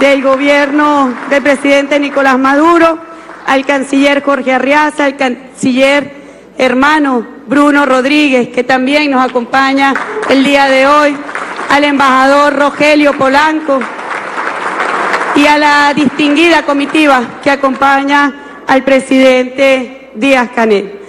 del gobierno del presidente Nicolás Maduro, al canciller Jorge Arriaza, al canciller hermano Bruno Rodríguez, que también nos acompaña el día de hoy, al embajador Rogelio Polanco y a la distinguida comitiva que acompaña al presidente Díaz-Canel.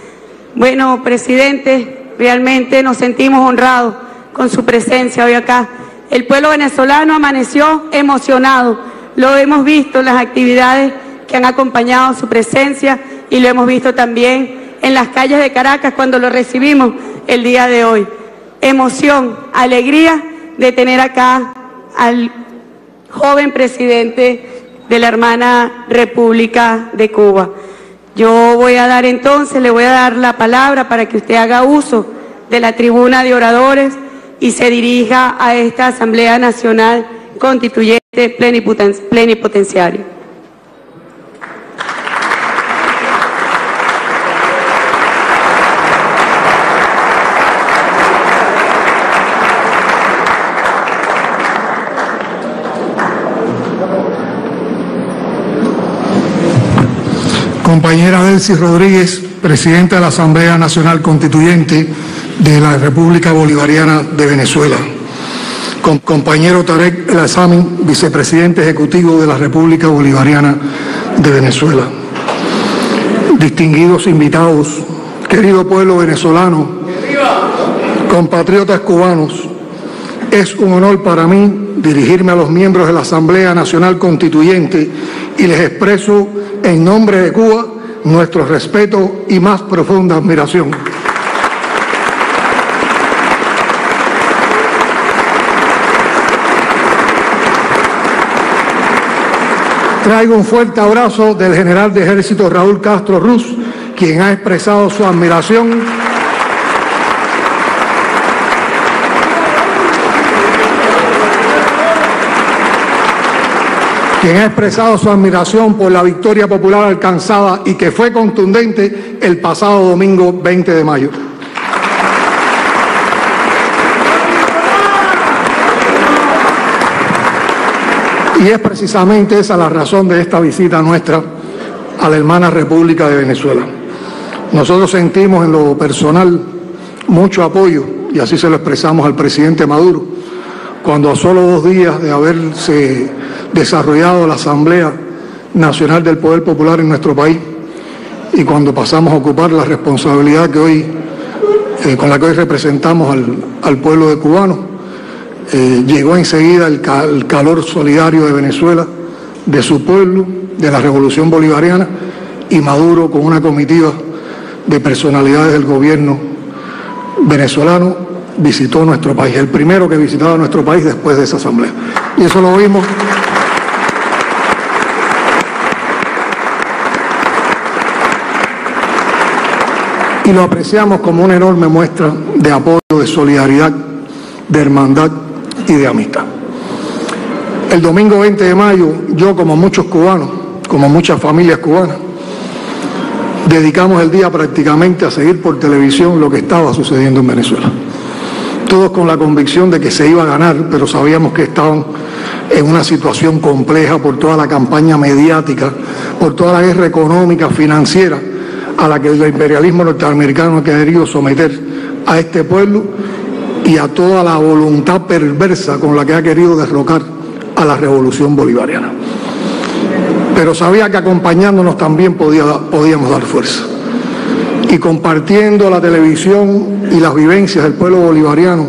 Bueno, presidente, realmente nos sentimos honrados con su presencia hoy acá. El pueblo venezolano amaneció emocionado, lo hemos visto en las actividades que han acompañado su presencia y lo hemos visto también en las calles de Caracas cuando lo recibimos el día de hoy. Emoción, alegría de tener acá al joven presidente de la hermana República de Cuba. Yo voy a dar entonces, le voy a dar la palabra para que usted haga uso de la tribuna de oradores y se dirija a esta Asamblea Nacional Constituyente plenipotenciaria. Compañera Delcy Rodríguez, presidenta de la Asamblea Nacional Constituyente de la República Bolivariana de Venezuela. Compañero Tarek El Aissami, vicepresidente ejecutivo de la República Bolivariana de Venezuela. Distinguidos invitados, querido pueblo venezolano, compatriotas cubanos, es un honor para mí dirigirme a los miembros de la Asamblea Nacional Constituyente y les expreso en nombre de Cuba nuestro respeto y más profunda admiración. Traigo un fuerte abrazo del general de ejército Raúl Castro Ruz, quien ha expresado su admiración por la victoria popular alcanzada y que fue contundente el pasado domingo 20 de mayo. Y es precisamente esa la razón de esta visita nuestra a la hermana República de Venezuela. Nosotros sentimos en lo personal mucho apoyo, y así se lo expresamos al presidente Maduro, cuando a solo 2 días de haberse desarrollado la Asamblea Nacional del Poder Popular en nuestro país y cuando pasamos a ocupar la responsabilidad que hoy, con la que hoy representamos al pueblo de cubano, llegó enseguida el calor solidario de Venezuela, de su pueblo, de la Revolución Bolivariana, y Maduro con una comitiva de personalidades del gobierno venezolano visitó nuestro país, el primero que visitaba nuestro país después de esa asamblea. Y eso lo vimos y lo apreciamos como una enorme muestra de apoyo, de solidaridad, de hermandad y de amistad. El domingo 20 de mayo, yo como muchos cubanos, como muchas familias cubanas, dedicamos el día prácticamente a seguir por televisión lo que estaba sucediendo en Venezuela. Todos con la convicción de que se iba a ganar, pero sabíamos que estaban en una situación compleja por toda la campaña mediática, por toda la guerra económica, financiera, a la que el imperialismo norteamericano ha querido someter a este pueblo y a toda la voluntad perversa con la que ha querido derrocar a la revolución bolivariana. Pero sabía que acompañándonos también podíamos dar fuerza. Y compartiendo la televisión y las vivencias del pueblo bolivariano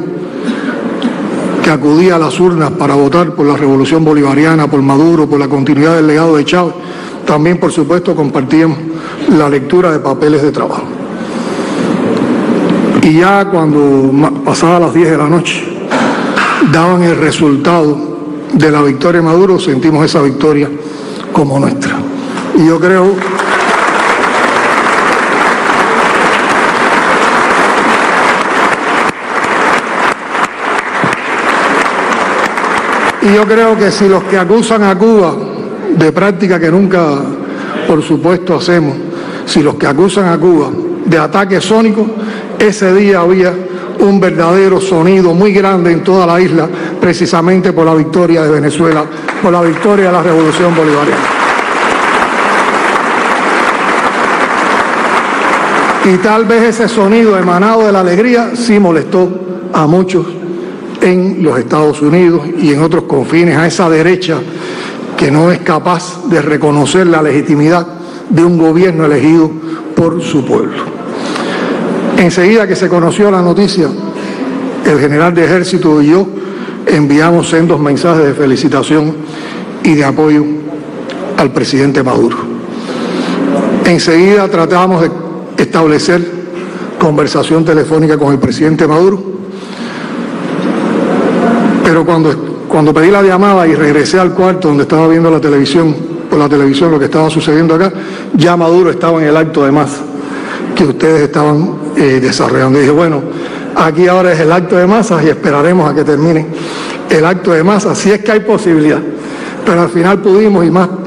que acudía a las urnas para votar por la revolución bolivariana, por Maduro, por la continuidad del legado de Chávez, también por supuesto compartíamos la lectura de papeles de trabajo. Y ya cuando pasaba las 10 de la noche daban el resultado de la victoria de Maduro, sentimos esa victoria como nuestra. Y yo creo que si los que acusan a Cuba de práctica que nunca, por supuesto, hacemos, si los que acusan a Cuba de ataques sónicos, ese día había un verdadero sonido muy grande en toda la isla, precisamente por la victoria de Venezuela, por la victoria de la Revolución Bolivariana. Y tal vez ese sonido emanado de la alegría sí molestó a muchos en los Estados Unidos y en otros confines, a esa derecha que no es capaz de reconocer la legitimidad de un gobierno elegido por su pueblo. Enseguida que se conoció la noticia, el general de ejército y yo enviamos sendos mensajes de felicitación y de apoyo al presidente Maduro. Enseguida tratamos de establecer conversación telefónica con el presidente Maduro, pero cuando pedí la llamada y regresé al cuarto donde estaba viendo la televisión, por la televisión lo que estaba sucediendo acá, ya Maduro estaba en el acto de masa que ustedes estaban desarrollando. Y dije, bueno, aquí ahora es el acto de masas y esperaremos a que termine el acto de masas, si es que hay posibilidad. Pero al final pudimos,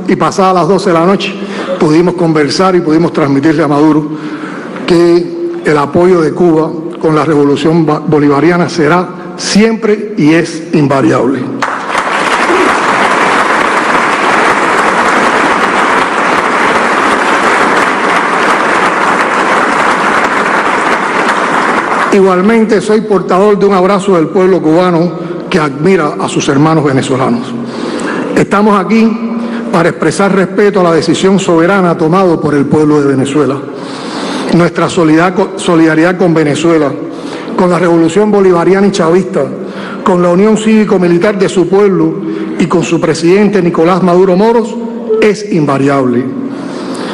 y pasadas las 12 de la noche, pudimos conversar y pudimos transmitirle a Maduro que el apoyo de Cuba con la revolución bolivariana será siempre y es invariable. Igualmente soy portador de un abrazo del pueblo cubano que admira a sus hermanos venezolanos. Estamos aquí para expresar respeto a la decisión soberana tomada por el pueblo de Venezuela. Nuestra solidaridad con Venezuela, con la revolución bolivariana y chavista, con la unión cívico-militar de su pueblo y con su presidente Nicolás Maduro Moros es invariable.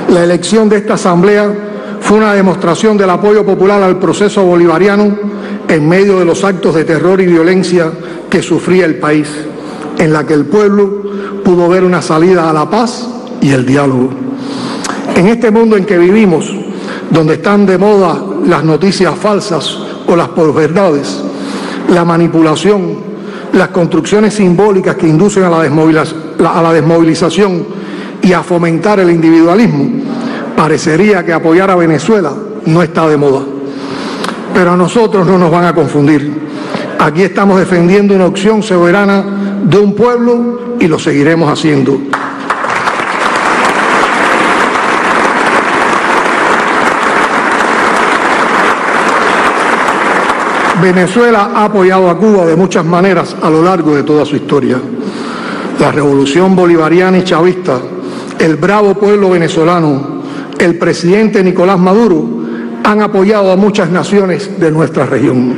La elección de esta asamblea fue una demostración del apoyo popular al proceso bolivariano en medio de los actos de terror y violencia que sufría el país, en la que el pueblo pudo ver una salida a la paz y el diálogo. En este mundo en que vivimos, donde están de moda las noticias falsas o las posverdades, la manipulación, las construcciones simbólicas que inducen a la desmovilización y a fomentar el individualismo, parecería que apoyar a Venezuela no está de moda. Pero a nosotros no nos van a confundir. Aquí estamos defendiendo una opción soberana de un pueblo y lo seguiremos haciendo. Venezuela ha apoyado a Cuba de muchas maneras a lo largo de toda su historia. La revolución bolivariana y chavista, el bravo pueblo venezolano, el presidente Nicolás Maduro han apoyado a muchas naciones de nuestra región.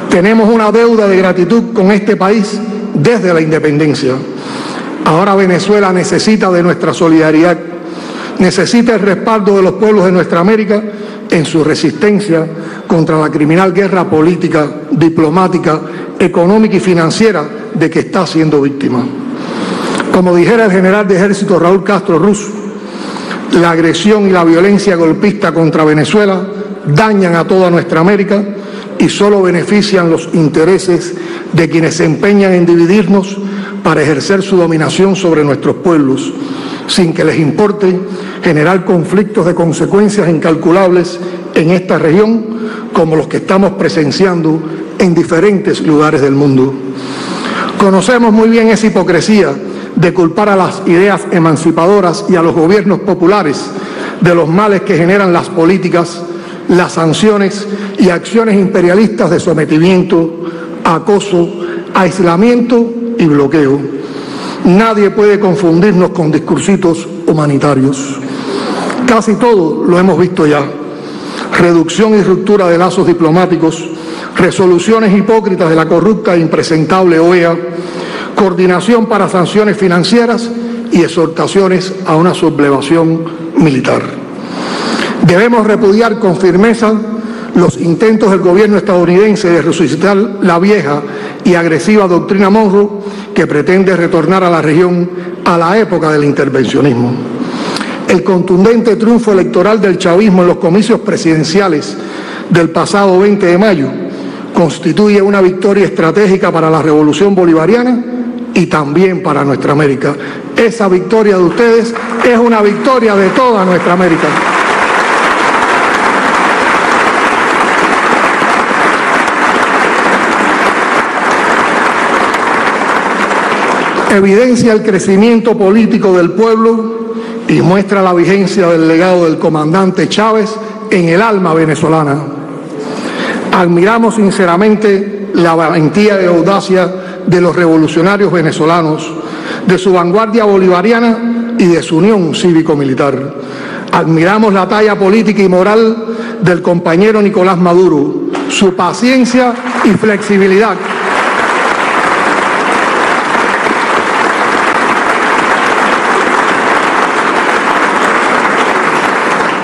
Tenemos una deuda de gratitud con este país desde la independencia. Ahora Venezuela necesita de nuestra solidaridad, necesita el respaldo de los pueblos de nuestra América en su resistencia contra la criminal guerra política, diplomática, económica y financiera de que está siendo víctima. Como dijera el general de ejército Raúl Castro Ruz, la agresión y la violencia golpista contra Venezuela dañan a toda nuestra América y solo benefician los intereses de quienes se empeñan en dividirnos para ejercer su dominación sobre nuestros pueblos, sin que les importe generar conflictos de consecuencias incalculables en esta región, como los que estamos presenciando en diferentes lugares del mundo. Conocemos muy bien esa hipocresía de culpar a las ideas emancipadoras y a los gobiernos populares de los males que generan las políticas, las sanciones y acciones imperialistas de sometimiento, acoso, aislamiento y bloqueo. Nadie puede confundirnos con discursitos humanitarios. Casi todo lo hemos visto ya. Reducción y ruptura de lazos diplomáticos, resoluciones hipócritas de la corrupta e impresentable OEA, coordinación para sanciones financieras y exhortaciones a una sublevación militar. Debemos repudiar con firmeza los intentos del gobierno estadounidense de resucitar la vieja y agresiva doctrina Monroe que pretende retornar a la región a la época del intervencionismo. El contundente triunfo electoral del chavismo en los comicios presidenciales del pasado 20 de mayo constituye una victoria estratégica para la revolución bolivariana y también para nuestra América. Esa victoria de ustedes es una victoria de toda nuestra América. evidencia el crecimiento político del pueblo y muestra la vigencia del legado del comandante Chávez en el alma venezolana. Admiramos sinceramente la valentía y audacia de los revolucionarios venezolanos, de su vanguardia bolivariana y de su unión cívico-militar. Admiramos la talla política y moral del compañero Nicolás Maduro, su paciencia y flexibilidad.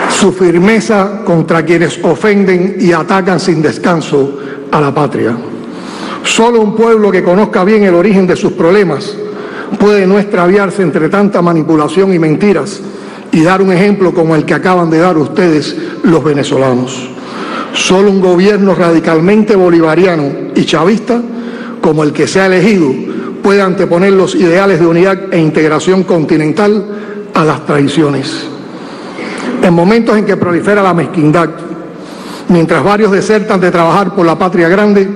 Su firmeza contra quienes ofenden y atacan sin descanso a la patria. Solo un pueblo que conozca bien el origen de sus problemas puede no extraviarse entre tanta manipulación y mentiras y dar un ejemplo como el que acaban de dar ustedes, los venezolanos. Solo un gobierno radicalmente bolivariano y chavista, como el que se ha elegido, puede anteponer los ideales de unidad e integración continental a las traiciones. En momentos en que prolifera la mezquindad, mientras varios desertan de trabajar por la patria grande,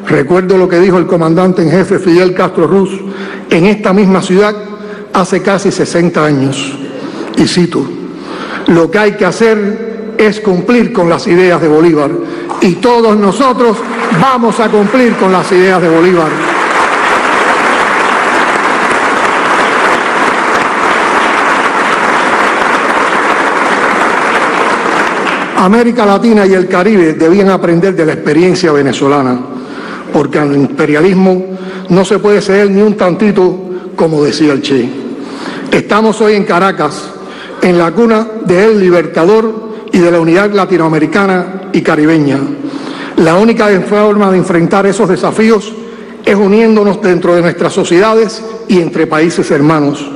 recuerdo lo que dijo el comandante en jefe Fidel Castro Ruz en esta misma ciudad hace casi 60 años. Y cito: lo que hay que hacer es cumplir con las ideas de Bolívar, y todos nosotros vamos a cumplir con las ideas de Bolívar. América Latina y el Caribe debían aprender de la experiencia venezolana, porque al imperialismo no se puede ceder ni un tantito, como decía el Che. Estamos hoy en Caracas, en la cuna del Libertador y de la unidad latinoamericana y caribeña. La única forma de enfrentar esos desafíos es uniéndonos dentro de nuestras sociedades y entre países hermanos.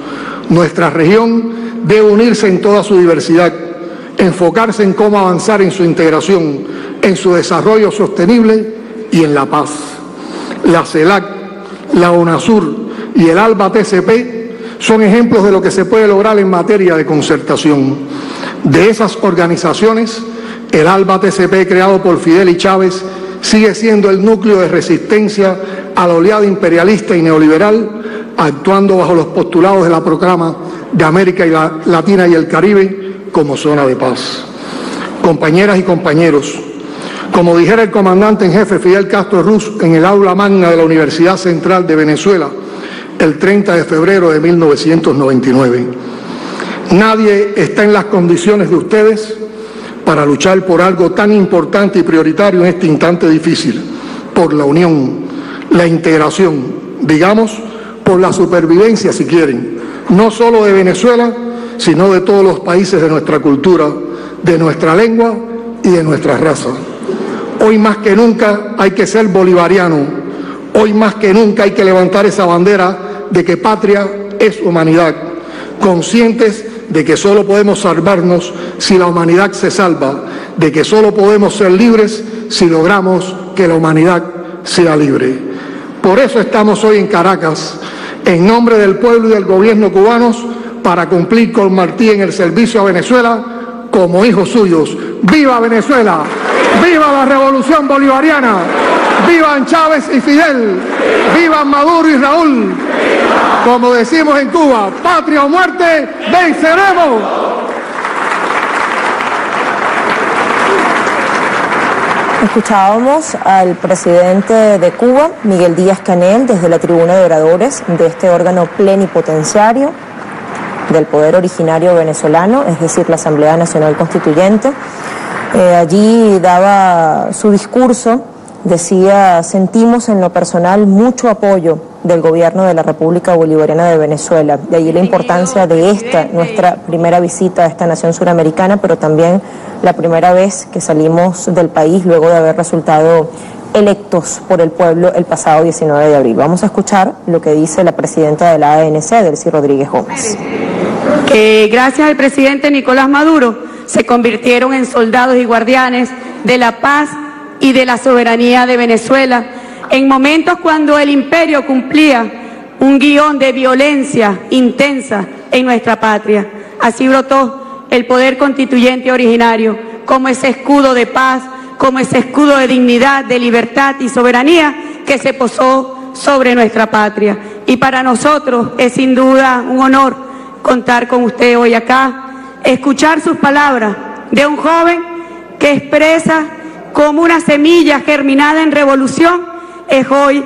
Nuestra región debe unirse en toda su diversidad, enfocarse en cómo avanzar en su integración, en su desarrollo sostenible y en la paz. La CELAC, la UNASUR y el ALBA-TCP son ejemplos de lo que se puede lograr en materia de concertación. De esas organizaciones, el ALBA-TCP, creado por Fidel y Chávez, sigue siendo el núcleo de resistencia a la oleada imperialista y neoliberal, actuando bajo los postulados de la proclama de América Latina y el Caribe como zona de paz. Compañeras y compañeros, como dijera el comandante en jefe Fidel Castro Ruz en el aula magna de la Universidad Central de Venezuela el 30 de febrero de 1999, nadie está en las condiciones de ustedes para luchar por algo tan importante y prioritario en este instante difícil, por la unión, la integración, digamos, por la supervivencia, si quieren, no solo de Venezuela, sino de todos los países de nuestra cultura, de nuestra lengua y de nuestra raza. Hoy más que nunca hay que ser bolivariano, hoy más que nunca hay que levantar esa bandera de que patria es humanidad, conscientes de que solo podemos salvarnos si la humanidad se salva, de que solo podemos ser libres si logramos que la humanidad sea libre. Por eso estamos hoy en Caracas, en nombre del pueblo y del gobierno cubanos, para cumplir con Martí en el servicio a Venezuela como hijos suyos. ¡Viva Venezuela! ¡Viva la revolución bolivariana! ¡Vivan Chávez y Fidel! ¡Vivan Maduro y Raúl! Como decimos en Cuba, patria o muerte, venceremos. Escuchábamos al presidente de Cuba, Miguel Díaz-Canel, desde la tribuna de oradores de este órgano plenipotenciario del poder originario venezolano, es decir, la Asamblea Nacional Constituyente. Allí daba su discurso, decía: sentimos en lo personal mucho apoyo del gobierno de la República Bolivariana de Venezuela. De allí la importancia de esta, nuestra primera visita a esta nación suramericana, pero también la primera vez que salimos del país luego de haber resultado electos por el pueblo el pasado 19 de abril. Vamos a escuchar lo que dice la presidenta de la ANC, Delcy Rodríguez Gómez. Que gracias al presidente Nicolás Maduro se convirtieron en soldados y guardianes de la paz y de la soberanía de Venezuela, en momentos cuando el imperio cumplía un guión de violencia intensa en nuestra patria. Así brotó el poder constituyente originario, como ese escudo de paz, como ese escudo de dignidad, de libertad y soberanía que se posó sobre nuestra patria. Y para nosotros es sin duda un honor contar con usted hoy acá, escuchar sus palabras de un joven que expresa como una semilla germinada en revolución, es hoy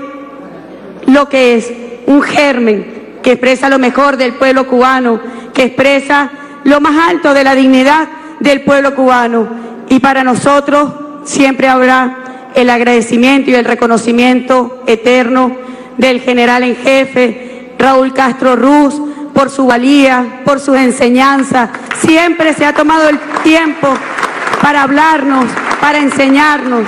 lo que es, un germen que expresa lo mejor del pueblo cubano, que expresa lo más alto de la dignidad del pueblo cubano. Y para nosotros siempre habrá el agradecimiento y el reconocimiento eterno del general en jefe, Raúl Castro Ruz, por su valía, por sus enseñanzas. Siempre se ha tomado el tiempo para hablarnos, para enseñarnos.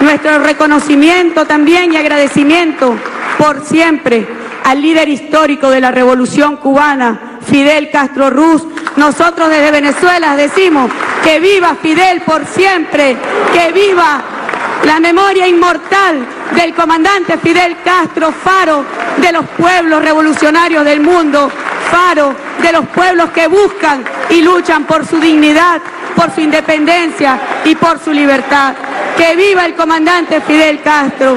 Nuestro reconocimiento también y agradecimiento por siempre al líder histórico de la Revolución Cubana, Fidel Castro Ruz. Nosotros desde Venezuela decimos que viva Fidel por siempre, que viva la memoria inmortal del comandante Fidel Castro, faro de los pueblos revolucionarios del mundo, faro de los pueblos que buscan y luchan por su dignidad, por su independencia y por su libertad. ¡Que viva el comandante Fidel Castro!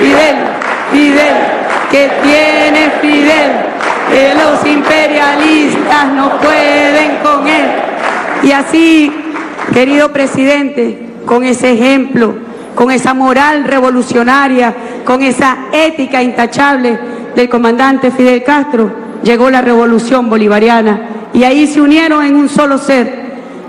Fidel, Fidel, que tiene Fidel, que los imperialistas no pueden con él. Y así, querido presidente, con ese ejemplo, con esa moral revolucionaria, con esa ética intachable del comandante Fidel Castro, llegó la revolución bolivariana y ahí se unieron en un solo ser.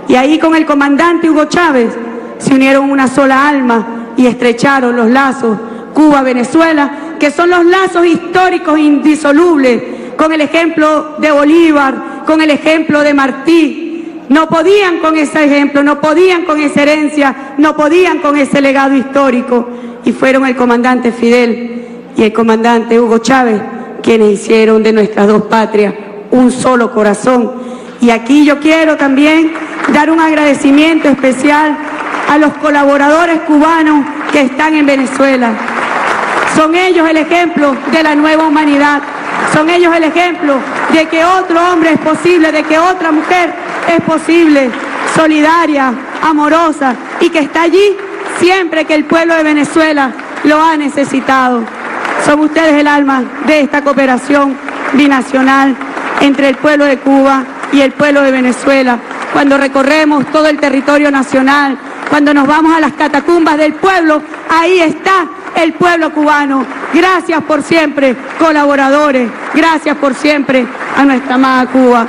Y ahí con el comandante Hugo Chávez se unieron una sola alma y estrecharon los lazos Cuba-Venezuela, que son los lazos históricos indisolubles, con el ejemplo de Bolívar, con el ejemplo de Martí. No podían con ese ejemplo, no podían con esa herencia, no podían con ese legado histórico. Y fueron el comandante Fidel y el comandante Hugo Chávez quienes hicieron de nuestras dos patrias un solo corazón. Y aquí yo quiero también dar un agradecimiento especial a los colaboradores cubanos que están en Venezuela. Son ellos el ejemplo de la nueva humanidad. Son ellos el ejemplo de que otro hombre es posible, de que otra mujer es posible, solidaria, amorosa y que está allí siempre que el pueblo de Venezuela lo ha necesitado. Son ustedes el alma de esta cooperación binacional entre el pueblo de Cuba y el pueblo de Venezuela. Cuando recorremos todo el territorio nacional, cuando nos vamos a las catacumbas del pueblo, ahí está el pueblo cubano. Gracias por siempre, colaboradores. Gracias por siempre a nuestra amada Cuba.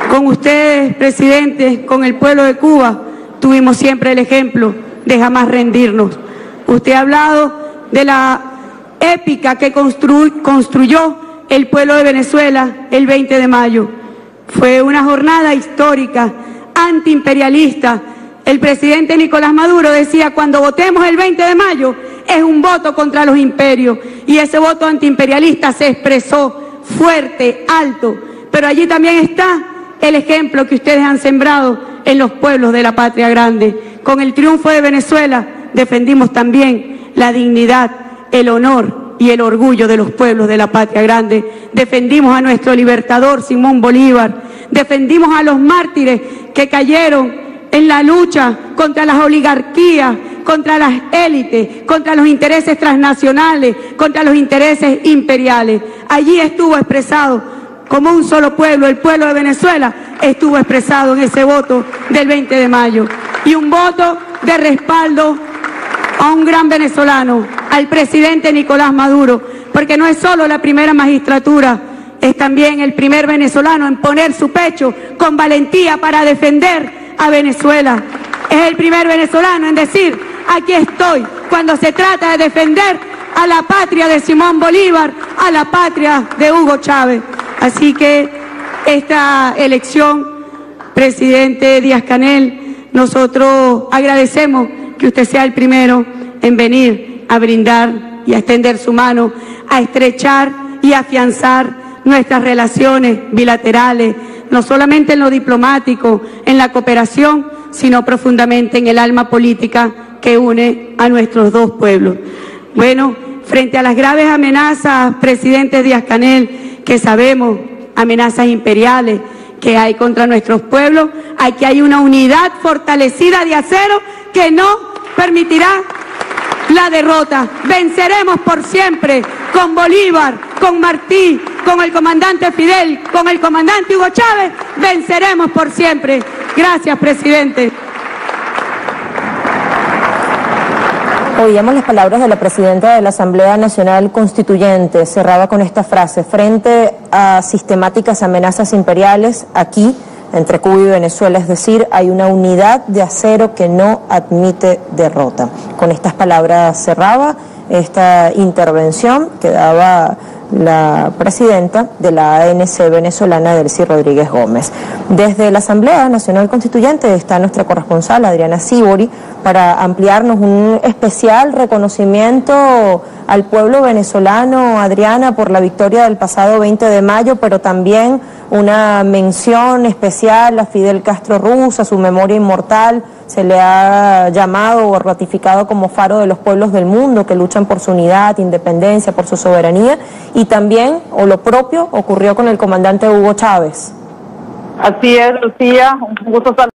Con ustedes, presidente, con el pueblo de Cuba, tuvimos siempre el ejemplo de jamás rendirnos. Usted ha hablado de la épica que construyó el pueblo de Venezuela el 20 de mayo. Fue una jornada histórica, antiimperialista. El presidente Nicolás Maduro decía, cuando votemos el 20 de mayo, es un voto contra los imperios. Y ese voto antiimperialista se expresó fuerte, alto. Pero allí también está el ejemplo que ustedes han sembrado en los pueblos de la patria grande. Con el triunfo de Venezuela defendimos también la dignidad, el honor y el orgullo de los pueblos de la patria grande. Defendimos a nuestro libertador Simón Bolívar, defendimos a los mártires que cayeron en la lucha contra las oligarquías, contra las élites, contra los intereses transnacionales, contra los intereses imperiales. Allí estuvo expresado como un solo pueblo, el pueblo de Venezuela estuvo expresado en ese voto del 20 de mayo. Y un voto de respaldo a un gran venezolano, al presidente Nicolás Maduro, porque no es solo la primera magistratura, es también el primer venezolano en poner su pecho con valentía para defender a Venezuela. Es el primer venezolano en decir, aquí estoy, cuando se trata de defender a la patria de Simón Bolívar, a la patria de Hugo Chávez. Así que esta elección, presidente Díaz-Canel, nosotros agradecemos que usted sea el primero en venir a brindar y a extender su mano, a estrechar y afianzar nuestras relaciones bilaterales, no solamente en lo diplomático, en la cooperación, sino profundamente en el alma política que une a nuestros dos pueblos. Bueno, frente a las graves amenazas, presidente Díaz-Canel, que sabemos, amenazas imperiales que hay contra nuestros pueblos, aquí hay una unidad fortalecida de acero que no permitirá la derrota. Venceremos por siempre con Bolívar, con Martí, con el comandante Fidel, con el comandante Hugo Chávez. Venceremos por siempre. Gracias, presidente. Oíamos las palabras de la presidenta de la Asamblea Nacional Constituyente. Cerraba con esta frase: frente a sistemáticas amenazas imperiales, aquí, entre Cuba y Venezuela, es decir, hay una unidad de acero que no admite derrota. Con estas palabras cerraba esta intervención que daba la presidenta de la ANC venezolana, Delcy Rodríguez Gómez. Desde la Asamblea Nacional Constituyente está nuestra corresponsal Adriana Sibori para ampliarnos un especial reconocimiento al pueblo venezolano, Adriana, por la victoria del pasado 20 de mayo, pero también una mención especial a Fidel Castro Ruz, a su memoria inmortal. Se le ha llamado o ratificado como faro de los pueblos del mundo que luchan por su unidad, independencia, por su soberanía, y también, o lo propio, ocurrió con el comandante Hugo Chávez. Así es, Lucía, un gusto saludar.